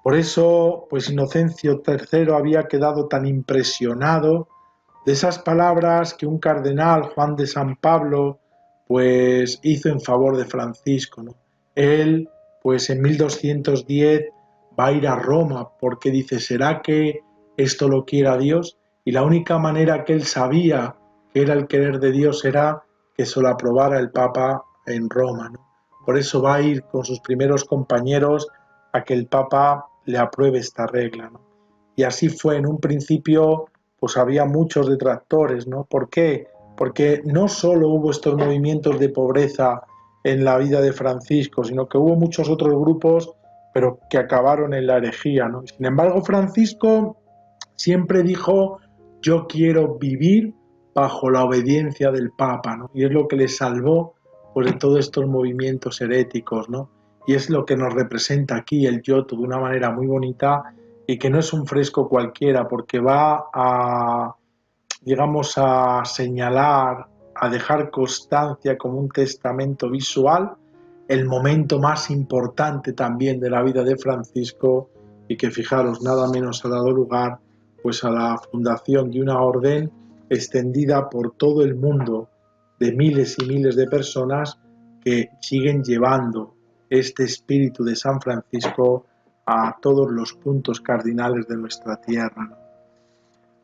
Por eso pues Inocencio III había quedado tan impresionado de esas palabras que un cardenal, Juan de San Pablo, pues hizo en favor de Francisco, ¿no? Él pues en 1210 va a ir a Roma porque dice: ¿será que esto lo quiera Dios? Y la única manera que él sabía que era el querer de Dios era que se lo aprobara el Papa en Roma, ¿no? Por eso va a ir con sus primeros compañeros a que el Papa le apruebe esta regla, ¿no? Y así fue. En un principio pues había muchos detractores, ¿no? ¿Por qué? Porque no solo hubo estos movimientos de pobreza en la vida de Francisco, sino que hubo muchos otros grupos, pero que acabaron en la herejía, ¿no? Sin embargo, Francisco siempre dijo: yo quiero vivir bajo la obediencia del Papa, ¿no? Y es lo que le salvó pues, de todos estos movimientos heréticos, ¿no? Y es lo que nos representa aquí el Giotto de una manera muy bonita, y que no es un fresco cualquiera, porque va a, digamos, a señalar, a dejar constancia como un testamento visual el momento más importante también de la vida de Francisco, y que fijaros, nada menos ha dado lugar pues a la fundación de una orden extendida por todo el mundo, de miles y miles de personas que siguen llevando este espíritu de San Francisco a todos los puntos cardinales de nuestra tierra.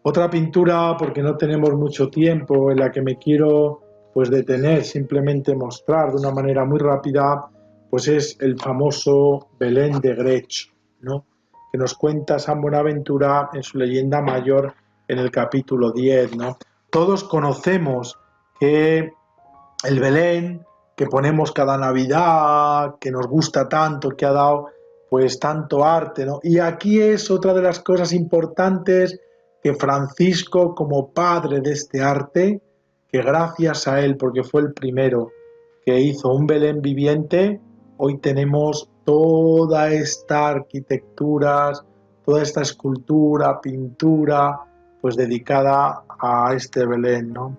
Otra pintura, porque no tenemos mucho tiempo, en la que me quiero pues detener, simplemente mostrar de una manera muy rápida, pues es el famoso Belén de Grecho, ¿no? Que nos cuenta San Buenaventura en su leyenda mayor en el capítulo 10, ¿no? Todos conocemos que el Belén que ponemos cada Navidad, que nos gusta tanto, que ha dado pues tanto arte, ¿no? Y aquí es otra de las cosas importantes, que Francisco, como padre de este arte, que gracias a él, porque fue el primero que hizo un Belén viviente, hoy tenemos toda esta arquitectura, toda esta escultura, pintura, pues dedicada a este Belén, ¿no?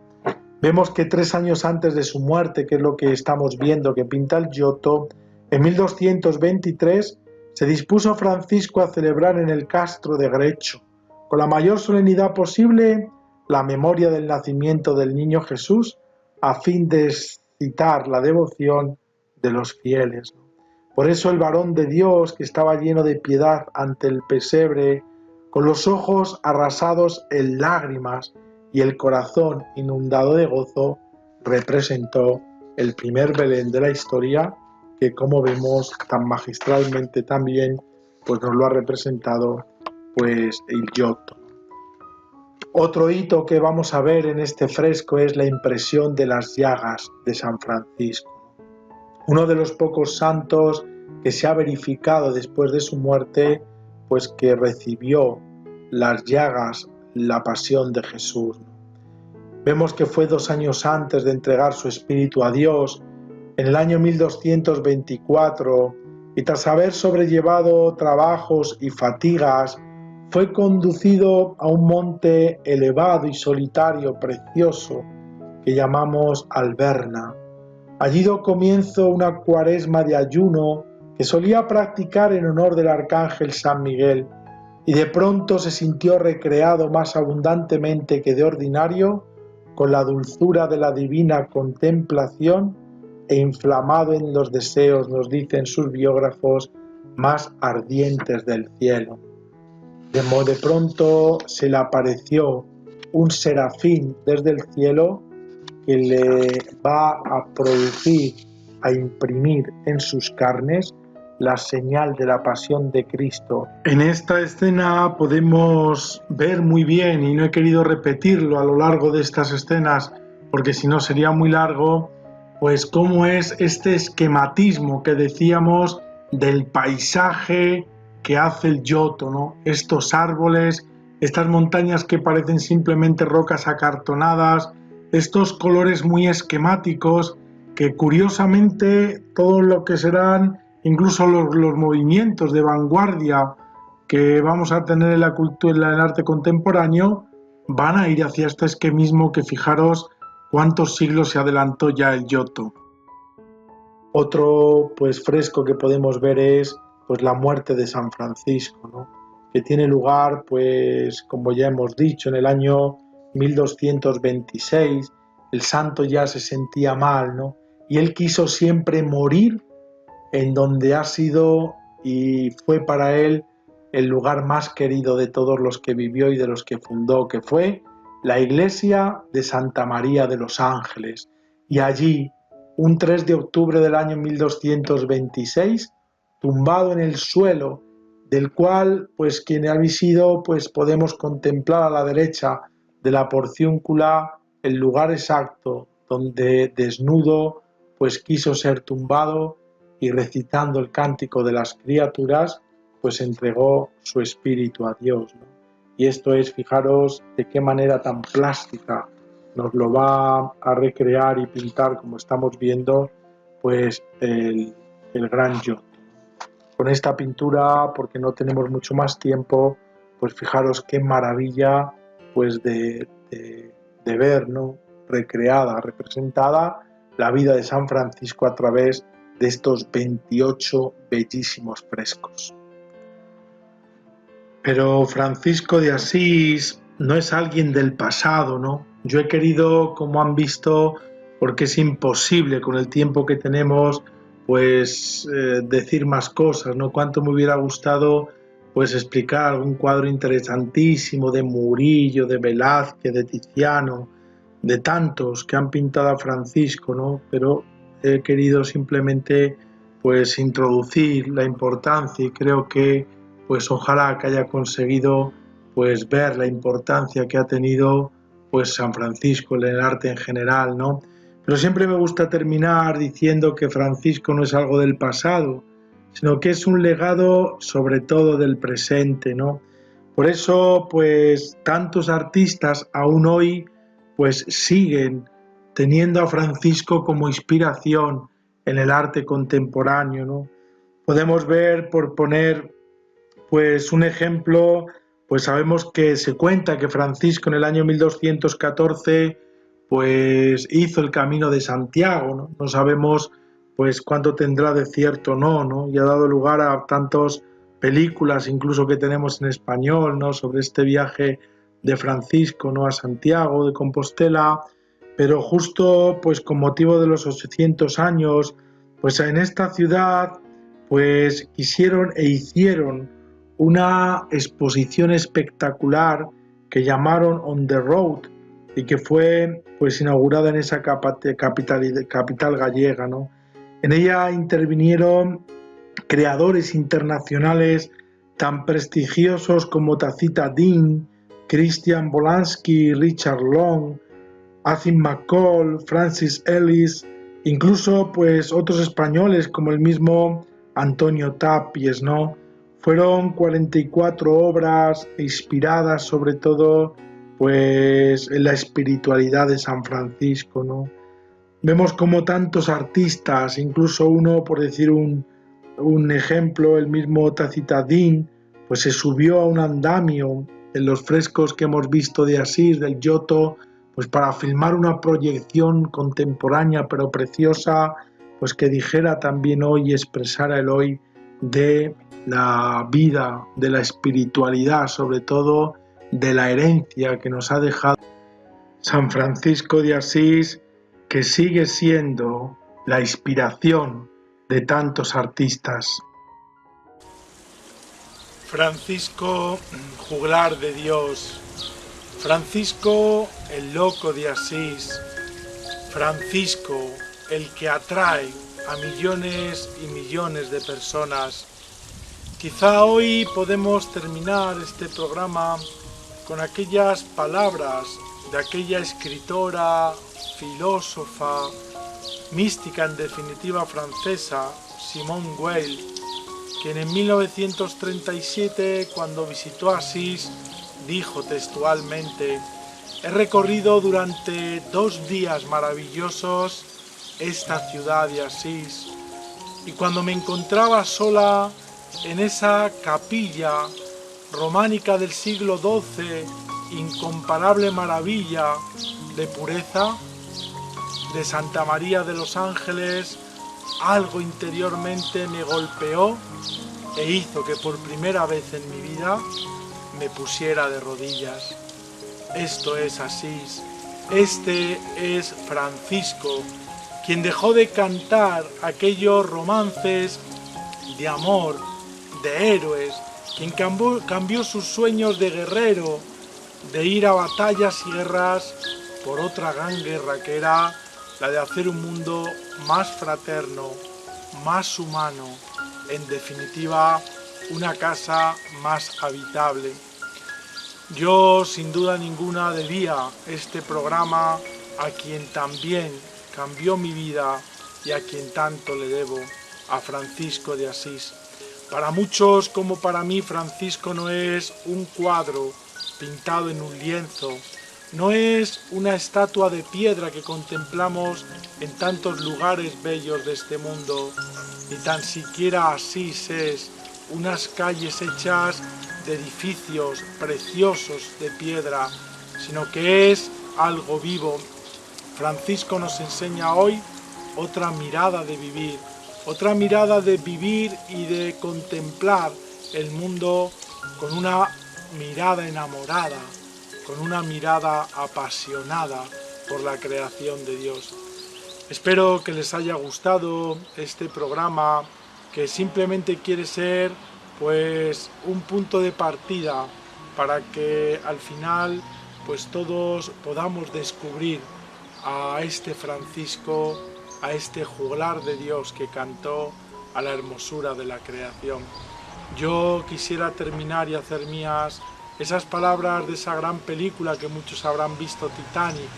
Vemos que 3 años antes de su muerte, que es lo que estamos viendo que pinta el Giotto, en 1223 se dispuso Francisco a celebrar en el castro de Grecho, con la mayor solemnidad posible, la memoria del nacimiento del niño Jesús, a fin de excitar la devoción de los fieles. Por eso el varón de Dios, que estaba lleno de piedad ante el pesebre, con los ojos arrasados en lágrimas y el corazón inundado de gozo, representó el primer Belén de la historia, que como vemos tan magistralmente también, pues nos lo ha representado pues el Giotto. Otro hito que vamos a ver en este fresco es la impresión de las llagas de San Francisco, uno de los pocos santos que se ha verificado después de su muerte, pues que recibió las llagas, la pasión de Jesús. Vemos que fue 2 años antes de entregar su espíritu a Dios, en el año 1224, y tras haber sobrellevado trabajos y fatigas, fue conducido a un monte elevado y solitario, precioso, que llamamos Alberna. Allí dio comienzo una cuaresma de ayuno que solía practicar en honor del arcángel San Miguel, y de pronto se sintió recreado más abundantemente que de ordinario con la dulzura de la divina contemplación e inflamado en los deseos, nos dicen sus biógrafos, más ardientes del cielo. De pronto se le apareció un serafín desde el cielo que le va a producir, a imprimir en sus carnes la señal de la pasión de Cristo. En esta escena podemos ver muy bien, y no he querido repetirlo a lo largo de estas escenas porque si no sería muy largo, pues cómo es este esquematismo que decíamos del paisaje que hace el Giotto, ¿no? Estos árboles, estas montañas que parecen simplemente rocas acartonadas, estos colores muy esquemáticos que curiosamente todo lo que serán incluso los movimientos de vanguardia que vamos a tener en la cultura, en el arte contemporáneo, van a ir hacia este esquemismo que fijaros cuántos siglos se adelantó ya el Giotto. Otro pues fresco que podemos ver es pues la muerte de San Francisco, ¿no? Que tiene lugar pues como ya hemos dicho en el año 1226. El santo ya se sentía mal, ¿no? Y él quiso siempre morir en donde ha sido y fue para él el lugar más querido de todos los que vivió y de los que fundó, que fue la iglesia de Santa María de los Ángeles. Y allí, un 3 de octubre del año 1226, tumbado en el suelo, del cual, pues quien ha sido, pues podemos contemplar a la derecha de la porciúncula el lugar exacto donde desnudo, pues quiso ser tumbado, y recitando el cántico de las criaturas, pues entregó su espíritu a Dios, ¿no? Y esto es, fijaros de qué manera tan plástica nos lo va a recrear y pintar, como estamos viendo, pues el gran Giotto. Con esta pintura, porque no tenemos mucho más tiempo, pues fijaros qué maravilla pues de ver, ¿no? Recreada, representada la vida de San Francisco a través de estos 28 bellísimos frescos. Pero Francisco de Asís no es alguien del pasado, ¿no? Yo he querido, como han visto, porque es imposible con el tiempo que tenemos, pues decir más cosas, ¿no? Cuánto me hubiera gustado pues explicar algún cuadro interesantísimo de Murillo, de Velázquez, de Tiziano, de tantos que han pintado a Francisco, ¿no? Pero he querido simplemente pues introducir la importancia y creo que pues ojalá que haya conseguido pues ver la importancia que ha tenido pues San Francisco en el arte en general, ¿no? Pero siempre me gusta terminar diciendo que Francisco no es algo del pasado, sino que es un legado sobre todo del presente, ¿no? Por eso pues tantos artistas aún hoy pues siguen teniendo a Francisco como inspiración en el arte contemporáneo, ¿no? Podemos ver, por poner pues un ejemplo, pues sabemos que se cuenta que Francisco en el año 1214 pues hizo el Camino de Santiago, ¿no? No sabemos pues cuánto tendrá de cierto ¿no? Y ha dado lugar a tantas películas incluso que tenemos en español, ¿no? Sobre este viaje de Francisco, ¿no? A Santiago de Compostela. pero justo pues con motivo de los 800 años, pues en esta ciudad pues quisieron e hicieron una exposición espectacular que llamaron On the Road y que fue pues inaugurada en esa capital gallega, ¿no? En ella intervinieron creadores internacionales tan prestigiosos como Tacita Dean, Christian Polanski, Richard Long, Asim McCall, Francis Ellis, incluso pues otros españoles como el mismo Antonio Tapies, ¿no? Fueron 44 obras inspiradas sobre todo pues en la espiritualidad de San Francisco, ¿no? Vemos como tantos artistas, incluso uno, por decir un ejemplo, el mismo Tacitadín, pues se subió a un andamio en los frescos que hemos visto de Asís, del Giotto, pues para filmar una proyección contemporánea pero preciosa, pues que dijera también hoy y expresara el hoy de la vida, de la espiritualidad, sobre todo de la herencia que nos ha dejado San Francisco de Asís, que sigue siendo la inspiración de tantos artistas. Francisco, juglar de Dios, Francisco, el loco de Asís, Francisco, el que atrae a millones y millones de personas. Quizá hoy podemos terminar este programa con aquellas palabras de aquella escritora, filósofa, mística en definitiva francesa, Simone Weil, quien en 1937, cuando visitó Asís, dijo textualmente: he recorrido durante 2 días maravillosos esta ciudad de Asís, y cuando me encontraba sola en esa capilla románica del siglo XII, incomparable maravilla de pureza, de Santa María de los Ángeles, algo interiormente me golpeó e hizo que por primera vez en mi vida me pusiera de rodillas. Esto es Asís, este es Francisco, quien dejó de cantar aquellos romances de amor, de héroes, quien cambió sus sueños de guerrero, de ir a batallas y guerras, por otra gran guerra que era la de hacer un mundo más fraterno, más humano, en definitiva, una casa más habitable. Yo, sin duda ninguna, debía este programa a quien también cambió mi vida y a quien tanto le debo, a Francisco de Asís. Para muchos, como para mí, Francisco no es un cuadro pintado en un lienzo, no es una estatua de piedra que contemplamos en tantos lugares bellos de este mundo, ni tan siquiera Asís es unas calles hechas de edificios preciosos de piedra, sino que es algo vivo. Francisco nos enseña hoy otra mirada de vivir y de contemplar el mundo con una mirada enamorada, con una mirada apasionada por la creación de Dios. Espero que les haya gustado este programa, que simplemente quiere ser pues un punto de partida para que al final pues todos podamos descubrir a este Francisco, a este juglar de Dios que cantó a la hermosura de la creación. Yo quisiera terminar y hacer mías esas palabras de esa gran película que muchos habrán visto, Titanic,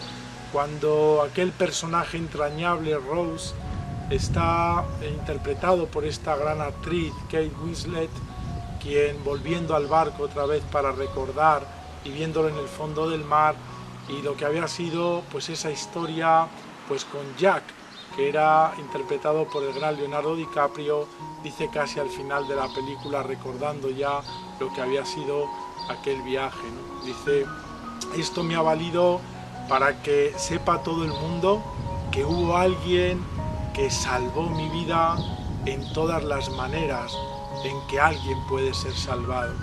cuando aquel personaje entrañable, Rose, está interpretado por esta gran actriz, Kate Winslet, quien, volviendo al barco otra vez para recordar y viéndolo en el fondo del mar, y lo que había sido pues esa historia pues con Jack, que era interpretado por el gran Leonardo DiCaprio, dice casi al final de la película, recordando ya lo que había sido aquel viaje, ¿no? Dice: esto me ha valido para que sepa todo el mundo que hubo alguien que salvó mi vida en todas las maneras en que alguien puede ser salvado.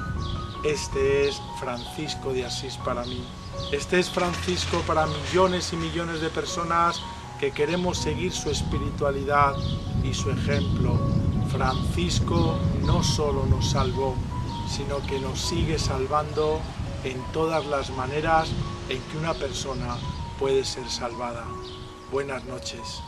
Este es Francisco de Asís para mí. Este es Francisco para millones y millones de personas que queremos seguir su espiritualidad y su ejemplo. Francisco no solo nos salvó, sino que nos sigue salvando en todas las maneras en que una persona puede ser salvada. Buenas noches.